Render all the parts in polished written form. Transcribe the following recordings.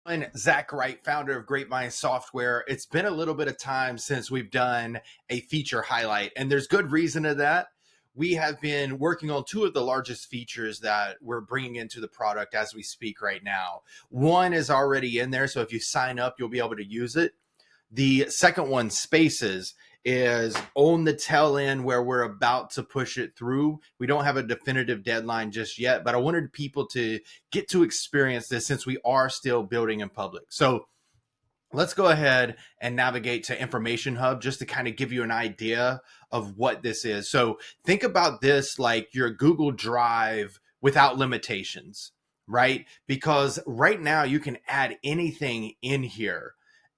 I'm Zach Wright, founder of Grapevine Software. It's been a little bit of time since we've done a feature highlight, and there's good reason to that. We have been working on two of the largest features that we're bringing into the product as we speak right now. One is already in there, so if you sign up, you'll be able to use it. The second one, Spaces, is on the tail end where we're about to push it through. We don't have a definitive deadline just yet, but I wanted people to get to experience this since we are still building in public. So let's go ahead and navigate to Information Hub just to kind of give you an idea of what this is. So think about this like your Google Drive without limitations, right? Because right now you can add anything in here.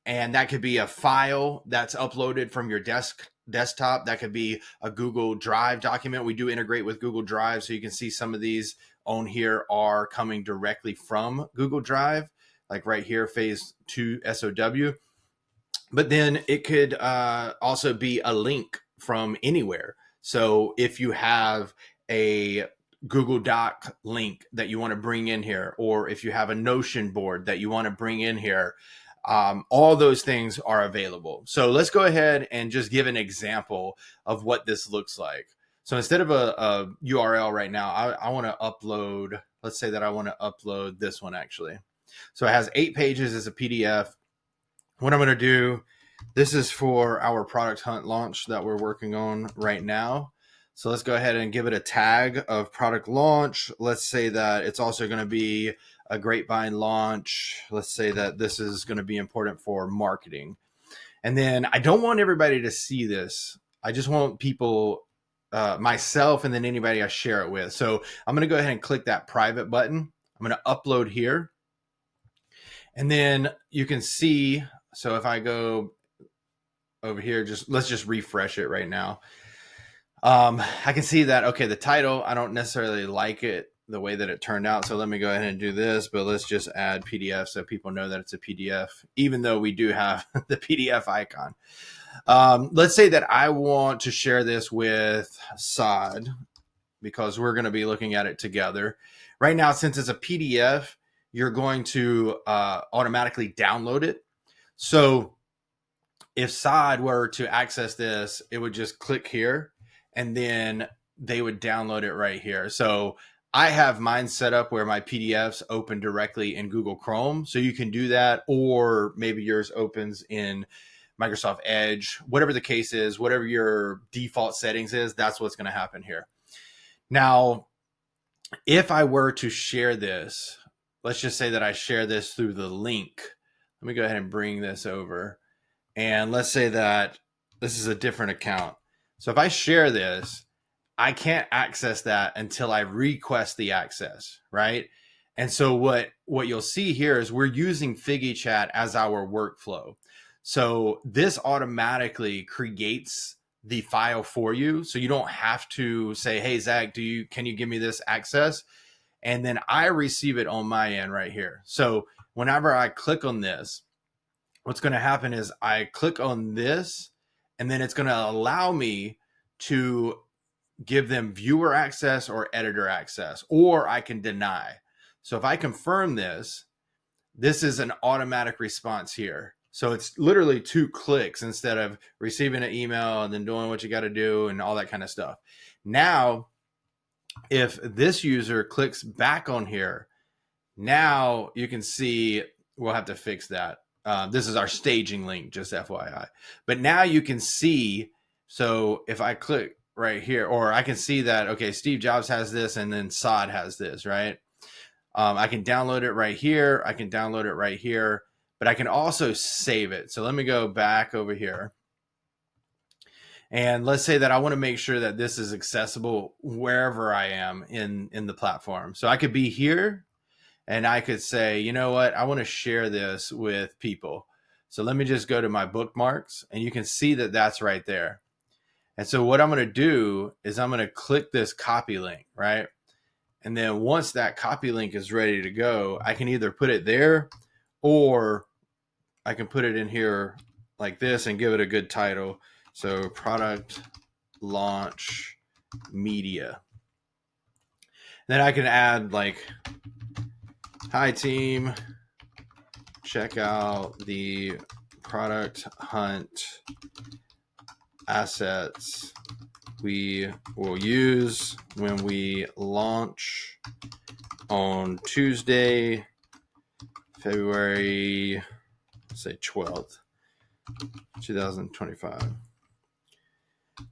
And that could be a file that's uploaded from your desktop. That could be a Google Drive document. We do integrate with Google Drive, so you can see some of these on here are coming directly from Google Drive, like right here, phase 2 SOW. But then it could also be a link from anywhere. So if you have a Google Doc link that you want to bring in here, or if you have a Notion board that you want to bring in here, all those things are available. So let's go ahead and just give an example of what this looks like. So instead of a URL right now, I want to upload, let's say that I want to upload this one actually. So it has 8 pages as a PDF. What I'm going to do, this is for our product hunt launch that we're working on right now. So let's go ahead and give it a tag of product launch. Let's say that it's also going to be a Grapevine launch. Let's say that this is going to be important for marketing. And then I don't want everybody to see this. I just want people, myself, and then anybody I share it with. So I'm going to go ahead and click that private button. I'm going to upload here. And then you can see, so if I go over here, let's just refresh it right now. I can see that, okay, the title, I don't necessarily like it the way that it turned out. So let me go ahead and do this, but let's just add PDF so people know that it's a PDF, even though we do have the PDF icon. Let's say that I want to share this with Saad because we're going to be looking at it together. Right now, since it's a PDF, you're going to automatically download it. So if Saad were to access this, it would just click here and then they would download it right here. So I have mine set up where my PDFs open directly in Google Chrome. So you can do that, or maybe yours opens in Microsoft Edge, whatever the case is, whatever your default settings is, that's what's going to happen here. Now, if I were to share this, let's just say that I share this through the link. Let me go ahead and bring this over. And let's say that this is a different account. So if I share this, I can't access that until I request the access, right? And so what you'll see here is we're using FiggyChat as our workflow. So this automatically creates the file for you. So you don't have to say, hey, Zach, can you give me this access? And then I receive it on my end right here. So whenever I click on this, what's going to happen is I click on this, and then it's going to allow me to give them viewer access or editor access, or I can deny. So if I confirm this, this is an automatic response here. So it's literally 2 clicks instead of receiving an email and then doing what you got to do and all that kind of stuff. Now, if this user clicks back on here, now you can see, we'll have to fix that. This is our staging link, just FYI. But now you can see, so if I click right here, or I can see that, okay, Steve Jobs has this and then Saad has this, right? I can download it right here. I can download it right here, but I can also save it. So let me go back over here. And let's say that I want to make sure that this is accessible wherever I am in the platform. So I could be here and I could say, you know what, I want to share this with people. So let me just go to my bookmarks, and you can see that that's right there. And so what I'm going to do is I'm going to click this copy link, right? And then once that copy link is ready to go, I can either put it there, or I can put it in here like this and give it a good title. So product launch media. Then I can add like, hi team, check out the product hunt assets we will use when we launch on Tuesday, February, say 12th, 2025.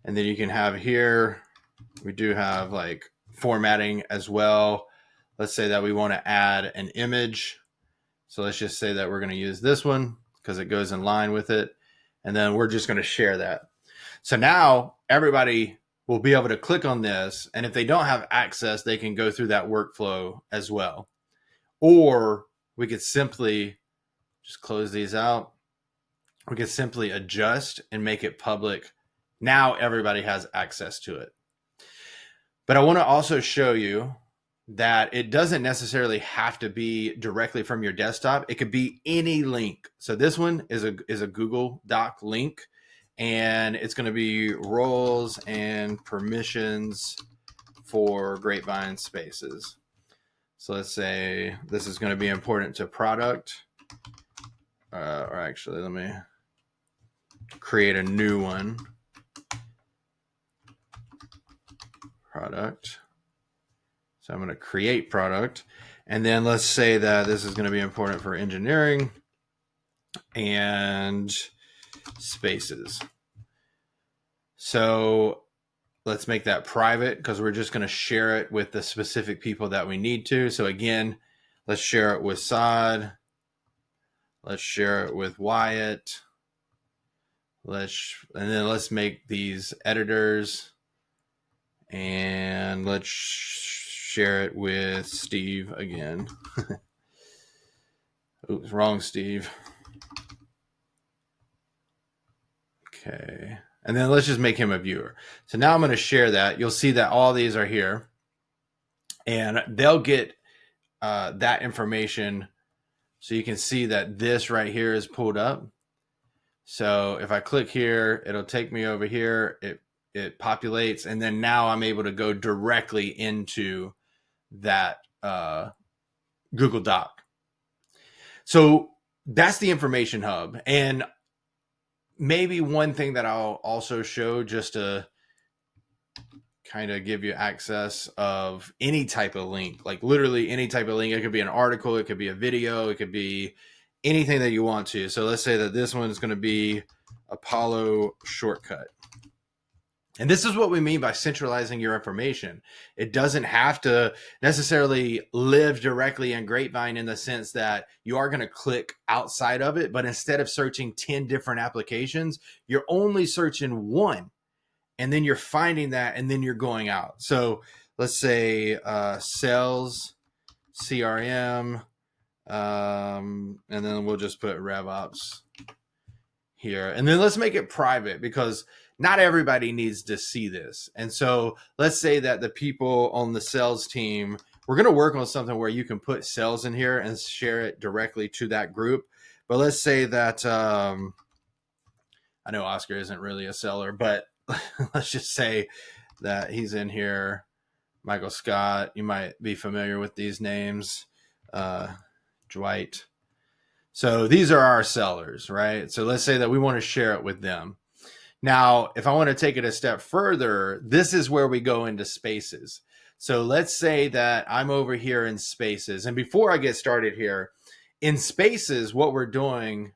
And then you can have here, we do have like formatting as well. Let's say that we want to add an image. So let's just say that we're going to use this one because it goes in line with it. And then we're just going to share that. So now everybody will be able to click on this. And if they don't have access, they can go through that workflow as well. Or we could simply just close these out. We could simply adjust and make it public. Now everybody has access to it. But I want to also show you that it doesn't necessarily have to be directly from your desktop. It could be any link. So this one is a Google Doc link, and it's going to be roles and permissions for Grapevine Spaces. So let's say this is going to be important to product, or actually let me create a new one. Product. So I'm going to create product. And then let's say that this is going to be important for engineering and spaces. So let's make that private because we're just going to share it with the specific people that we need to. So again, let's share it with Saad. Let's share it with Wyatt. And then let's make these editors. And let's share it with Steve again. Oops, wrong Steve. Okay. And then let's just make him a viewer. So now I'm going to share that. You'll see that all these are here. And they'll get that information. So you can see that this right here is pulled up. So if I click here, it'll take me over here. It populates, and then now I'm able to go directly into that Google Doc. So that's the information hub. And maybe one thing that I'll also show just to kind of give you access of any type of link, like literally any type of link. It could be an article, it could be a video, it could be anything that you want to. So let's say that this one is going to be Apollo shortcut. And this is what we mean by centralizing your information. It doesn't have to necessarily live directly in Grapevine in the sense that you are going to click outside of it, but instead of searching 10 different applications, you're only searching one, and then you're finding that, and then you're going out. So let's say sales, CRM, and then we'll just put RevOps here. And then let's make it private because not everybody needs to see this. And so let's say that the people on the sales team, we're going to work on something where you can put sales in here and share it directly to that group. But let's say that, I know Oscar isn't really a seller, but let's just say that he's in here. Michael Scott, you might be familiar with these names. Dwight. So these are our sellers, right? So let's say that we want to share it with them. Now, if I want to take it a step further, this is where we go into spaces. So let's say that I'm over here in spaces. And before I get started here, in spaces, what we're doing,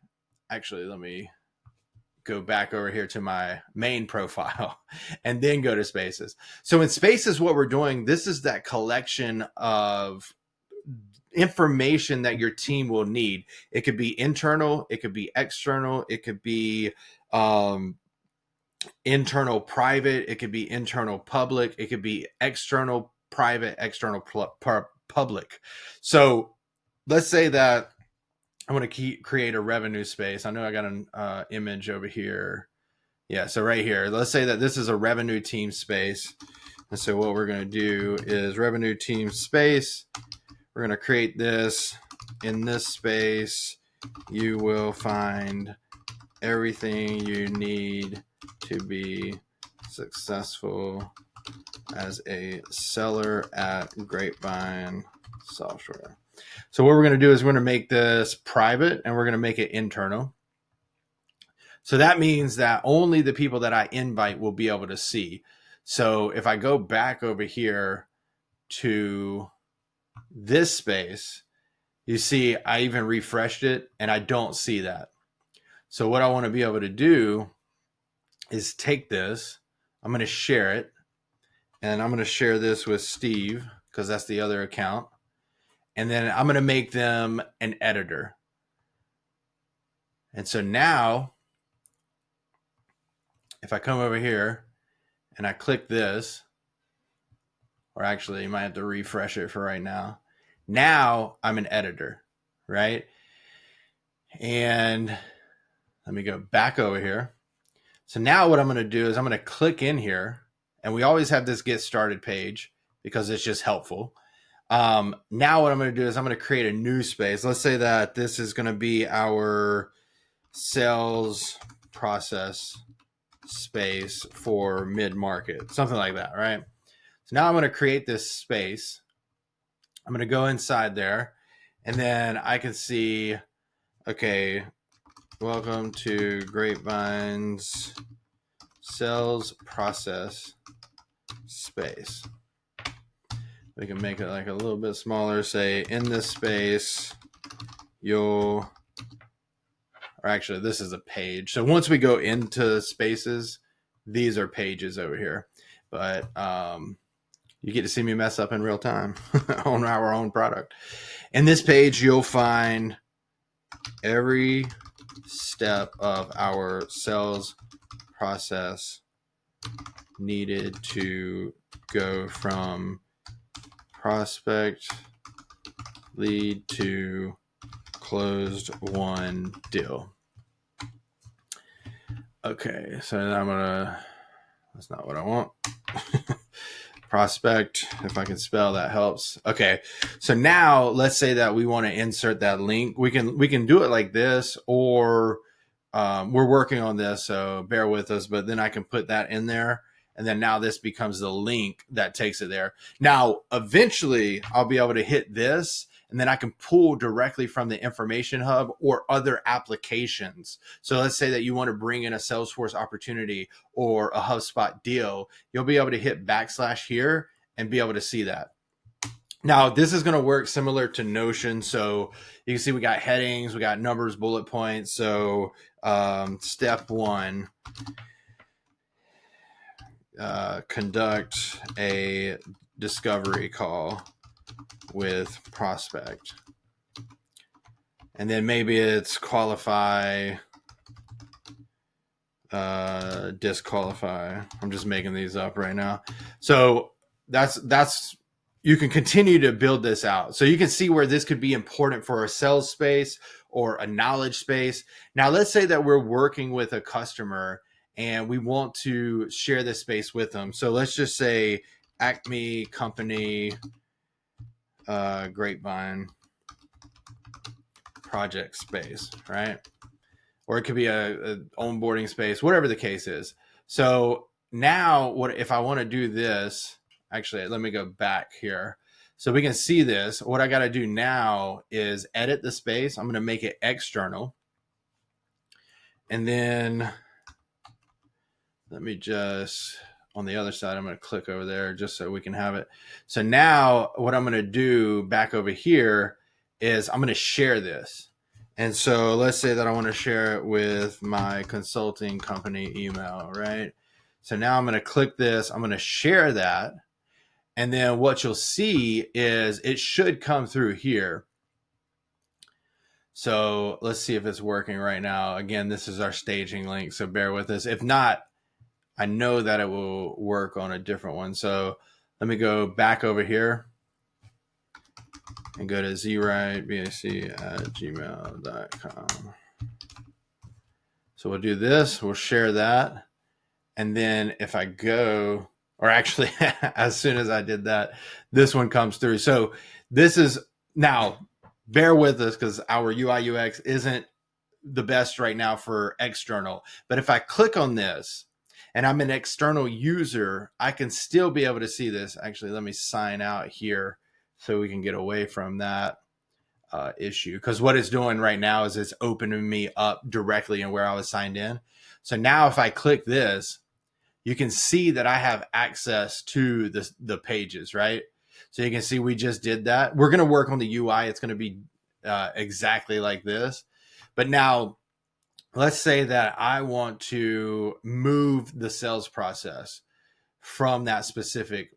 actually, let me go back over here to my main profile and then go to spaces. So in spaces, what we're doing, this is that collection of information that your team will need. It could be internal, it could be external, it could be internal private, it could be internal public, it could be external private, external public. So let's say that I want to create a revenue space. I know I got an image over here. Yeah, so right here, let's say that this is a revenue team space. And so what we're going to do is revenue team space. We're going to create this. In this space, you will find everything you need to be successful as a seller at Grapevine Software. So what we're going to do is we're going to make this private and we're going to make it internal. So that means that only the people that I invite will be able to see. So if I go back over here to this space, you see I even refreshed it and I don't see that. So what I want to be able to do is take this, I'm going to share it, and I'm going to share this with Steve because that's the other account. And then I'm going to make them an editor. And so now, if I come over here and I click this, or actually you might have to refresh it for right now. Now I'm an editor, right? And let me go back over here. So now what I'm going to do is I'm going to click in here, and we always have this get started page because it's just helpful. Now what I'm going to do is I'm going to create a new space. Let's say that this is going to be our sales process space for mid-market, something like that, right? So now I'm going to create this space. I'm going to go inside there, and then I can see, okay, welcome to Grapevine's sales process space. We can make it like a little bit smaller, say in this space, or actually this is a page. So once we go into spaces, these are pages over here. But you get to see me mess up in real time on our own product. In this page, you'll find every step of our sales process needed to go from prospect lead to closed won deal. Okay, so that's not what I want. Prospect, if I can spell, that helps. Okay, so now let's say that we want to insert that link. We can do it like this, or we're working on this, so bear with us, but then I can put that in there. And then now this becomes the link that takes it there. Now, eventually, I'll be able to hit this, and then I can pull directly from the information hub or other applications. So let's say that you want to bring in a Salesforce opportunity or a HubSpot deal. You'll be able to hit / here and be able to see that. Now, this is going to work similar to Notion. So you can see we got headings, we got numbers, bullet points. So step 1. Conduct a discovery call with prospect. And then maybe it's qualify, disqualify. I'm just making these up right now. So that's you can continue to build this out. So you can see where this could be important for a sales space or a knowledge space. Now, let's say that we're working with a customer and we want to share this space with them. So let's just say Acme Company Grapevine project space, right? Or it could be a onboarding space, whatever the case is. So now what if I want to do this? Actually, let me go back here. So we can see this. What I got to do now is edit the space. I'm going to make it external. And then let me just, on the other side, I'm going to click over there just so we can have it. So now what I'm going to do back over here is I'm going to share this. And so let's say that I want to share it with my consulting company email, right? So now I'm going to click this. I'm going to share that. And then what you'll see is it should come through here. So let's see if it's working right now. Again, this is our staging link, so bear with us. If not, I know that it will work on a different one. So let me go back over here and go to zwrightbac@gmail.com. So we'll do this. We'll share that. And then if I go, or actually, as soon as I did that, this one comes through. So this is, now, bear with us because our UI UX isn't the best right now for external. But if I click on this, and I'm an external user, I can still be able to see this. Actually, let me sign out here so we can get away from that. issue, because what it's doing right now is it's opening me up directly in where I was signed in. So now if I click this, you can see that I have access to the pages, right? So you can see we just did that. We're going to work on the UI. It's going to be exactly like this. But now let's say that I want to move the sales process from that specific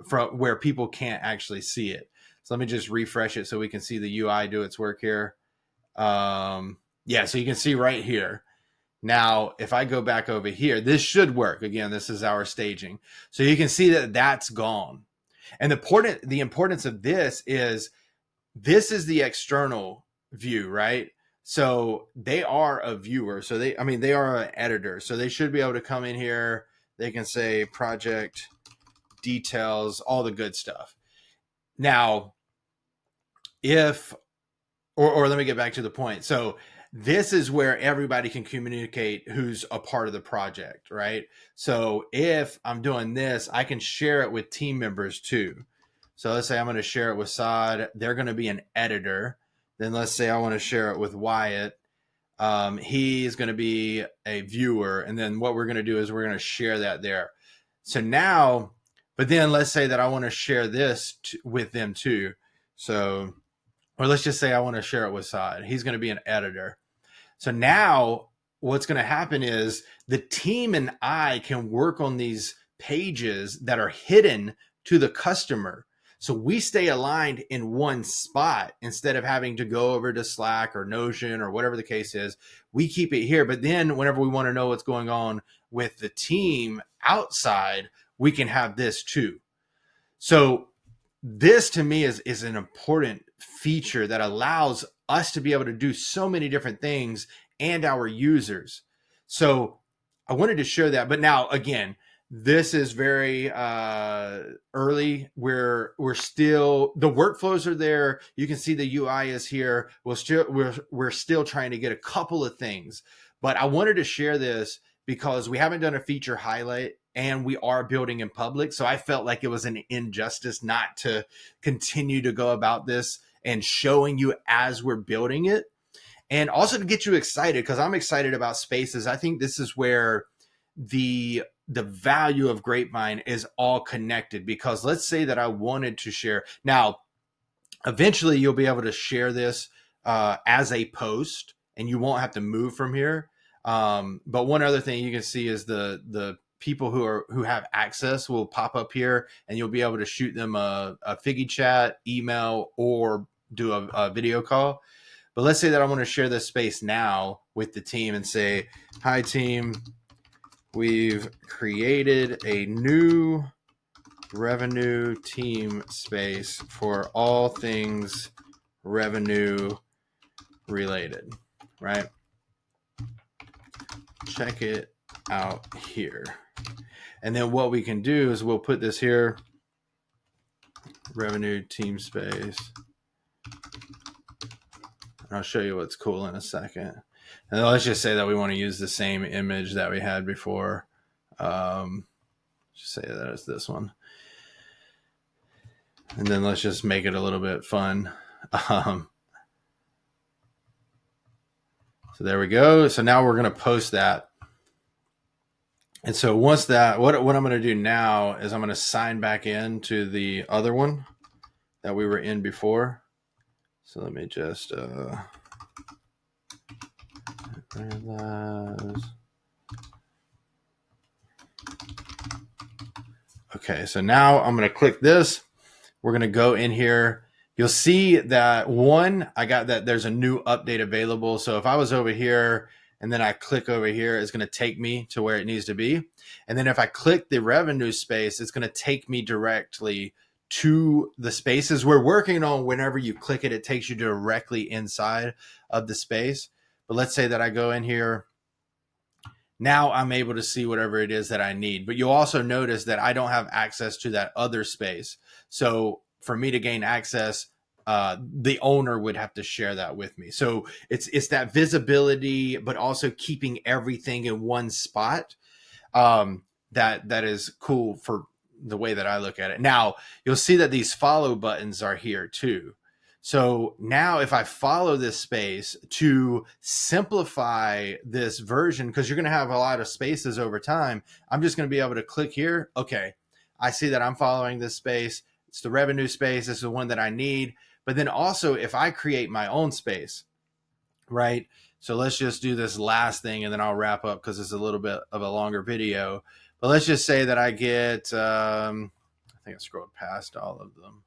from where people can't actually see it. So let me just refresh it so we can see the UI do its work here. Yeah, so you can see right here. Now, if I go back over here, this should work. Again, this is our staging. So you can see that that's gone. And the importance of this is the external view, right? So they are a viewer. So they are an editor. So they should be able to come in here. They can say project details, all the good stuff. Now, or let me get back to the point. So this is where everybody can communicate who's a part of the project, right? So if I'm doing this, I can share it with team members too. So let's say I'm going to share it with Saad. They're going to be an editor. Then let's say I want to share it with Wyatt. He's going to be a viewer. And then what we're going to do is we're going to share that there. So now, but then let's say that I want to share this with them too. So, or let's just say I want to share it with Saad. He's going to be an editor. So now what's going to happen is the team and I can work on these pages that are hidden to the customer. So we stay aligned in one spot instead of having to go over to Slack or Notion or whatever the case is. We keep it here. But then whenever we want to know what's going on with the team outside, we can have this too. So this to me is an important feature that allows us to be able to do so many different things and our users. So I wanted to show that. But now, again, this is very early. We're still, the workflows are there. You can see the UI is here. We're still trying to get a couple of things. But I wanted to share this because we haven't done a feature highlight and we are building in public. So I felt like it was an injustice not to continue to go about this and showing you as we're building it. And also to get you excited, because I'm excited about Spaces. I think this is where the value of Grapevine is all connected, because let's say that I wanted to share. Now, eventually you'll be able to share this as a post and you won't have to move from here. But one other thing you can see is the people who have access will pop up here, and you'll be able to shoot them a Figgy chat, email, or do a video call. But let's say that I want to share this space now with the team and say, hi team, we've created a new revenue team space for all things revenue related, right? Check it out here. And then what we can do is we'll put this here, revenue team space. I'll show you what's cool in a second. And let's just say that we want to use the same image that we had before. Just say that it's this one. And then let's just make it a little bit fun. So there we go. So now we're going to post that. And so once that, what I'm going to do now is I'm going to sign back in to the other one that we were in before. So let me just okay, so now I'm going to click this. We're going to go in here. You'll see that I got that there's a new update available. So if I was over here and then I click over here, it's going to take me to where it needs to be. And then if I click the revenue space, it's going to take me directly to the spaces we're working on. Whenever you click it, it takes you directly inside of the space. But let's say that I go in here. Now I'm able to see whatever it is that I need. But you'll also notice that I don't have access to that other space. So for me to gain access, the owner would have to share that with me. So it's that visibility, but also keeping everything in one spot. That is cool for the way that I look at it. Now you'll see that these follow buttons are here too. So now if I follow this space to simplify this version, because you're going to have a lot of spaces over time, I'm just going to be able to click here. Okay, I see that I'm following this space. It's the revenue space. This is the one that I need. But then also if I create my own space, right? So let's just do this last thing and then I'll wrap up because it's a little bit of a longer video. But let's just say that I get, I think I scrolled past all of them.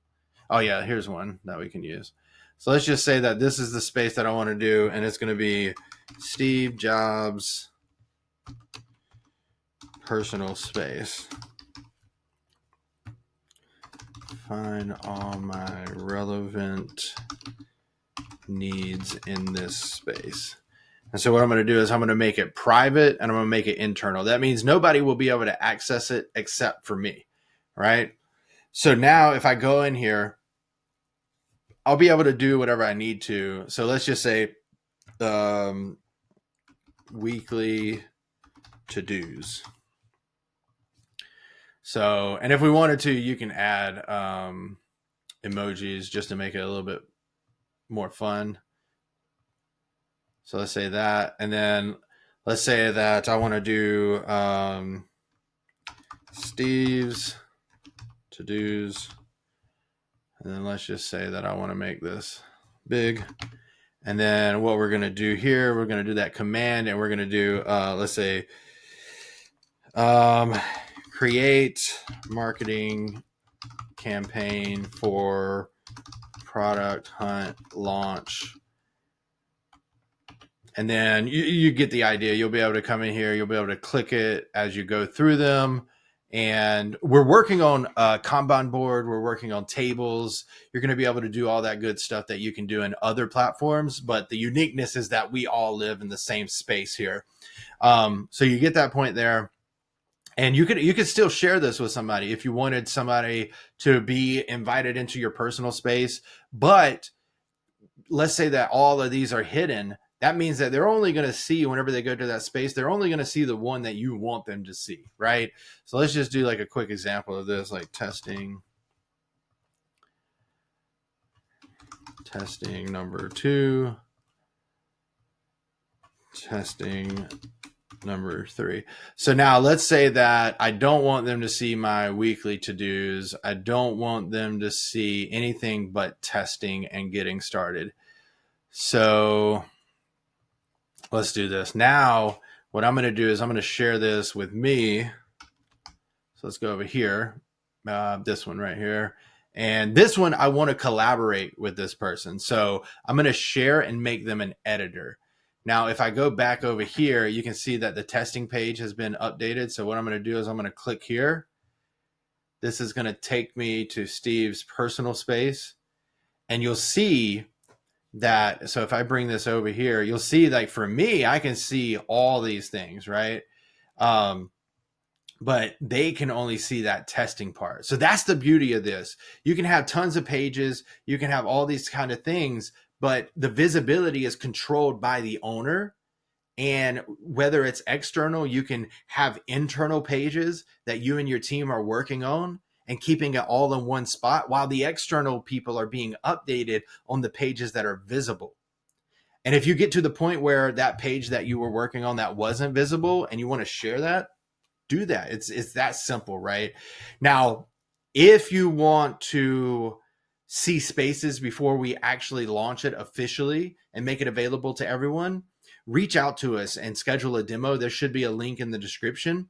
Oh yeah, here's one that we can use. So let's just say that this is the space that I want to do, and it's going to be Steve Jobs personal space. Find all my relevant needs in this space. And so what I'm going to do is I'm going to make it private and I'm going to make it internal. That means nobody will be able to access it except for me, right? So now if I go in here, I'll be able to do whatever I need to. So let's just say weekly to-dos. So, and if we wanted to, you can add emojis just to make it a little bit more fun. So let's say that, and then let's say that I want to do Steve's to-dos, and then let's just say that I want to make this big. And then what we're going to do here, we're going to do that command, and we're going to do, let's say, create marketing campaign for product hunt launch. And then you get the idea. You'll be able to come in here. You'll be able to click it as you go through them. And we're working on a Kanban board. We're working on tables. You're going to be able to do all that good stuff that you can do in other platforms. But the uniqueness is that we all live in the same space here. So you get that point there. And you could still share this with somebody if you wanted somebody to be invited into your personal space. But let's say that all of these are hidden. That means that they're only going to see, whenever they go to that space, they're only going to see the one that you want them to see, right? So let's just do like a quick example of this, like testing number 2, testing number 3. So now let's say that I don't want them to see my weekly to-dos. I don't want them to see anything but testing and getting started. So let's do this. Now, what I'm going to do is I'm going to share this with me. So let's go over here, this one right here. And this one, I want to collaborate with this person. So I'm going to share and make them an editor. Now, if I go back over here, you can see that the testing page has been updated. So what I'm going to do is I'm going to click here. This is going to take me to Steve's personal space. And you'll see that, so if I bring this over here, you'll see, like, for me, I can see all these things, right? But they can only see that testing part. So that's the beauty of this. You can have tons of pages, you can have all these kind of things, but the visibility is controlled by the owner. And whether it's external, you can have internal pages that you and your team are working on and keeping it all in one spot, while the external people are being updated on the pages that are visible. And if you get to the point where that page that you were working on that wasn't visible and you want to share that, do that. It's that simple, right? Now, if you want to see spaces before we actually launch it officially and make it available to everyone, reach out to us and schedule a demo. There should be a link in the description.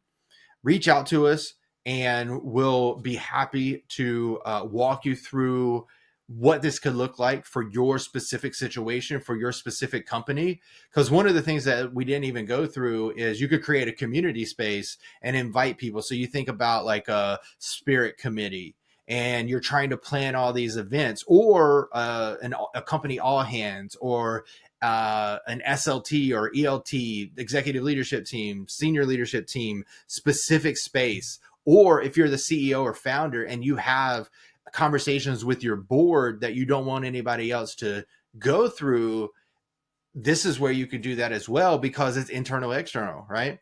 Reach out to us and we'll be happy to walk you through what this could look like for your specific situation, for your specific company. Because one of the things that we didn't even go through is you could create a community space and invite people. So you think about like a spirit committee, and you're trying to plan all these events, or a company all hands, or an SLT or ELT, executive leadership team, senior leadership team, specific space. Or if you're the CEO or founder and you have conversations with your board that you don't want anybody else to go through, this is where you could do that as well, because it's internal, external, right?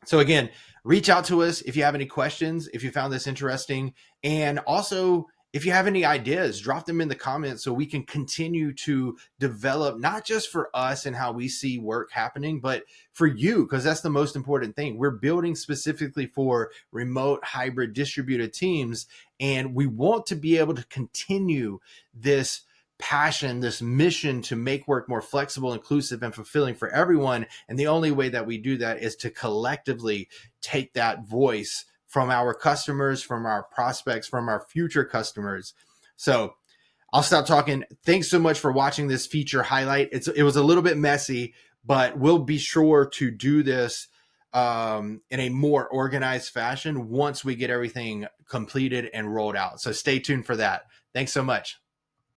So again, reach out to us if you have any questions, if you found this interesting. And also, if you have any ideas, drop them in the comments so we can continue to develop, not just for us and how we see work happening, but for you, because that's the most important thing. We're building specifically for remote, hybrid, distributed teams, and we want to be able to continue this passion, this mission to make work more flexible, inclusive, and fulfilling for everyone. And the only way that we do that is to collectively take that voice from our customers, from our prospects, from our future customers. So I'll stop talking. Thanks so much for watching this feature highlight. It was a little bit messy, but we'll be sure to do this in a more organized fashion once we get everything completed and rolled out. So stay tuned for that. Thanks so much.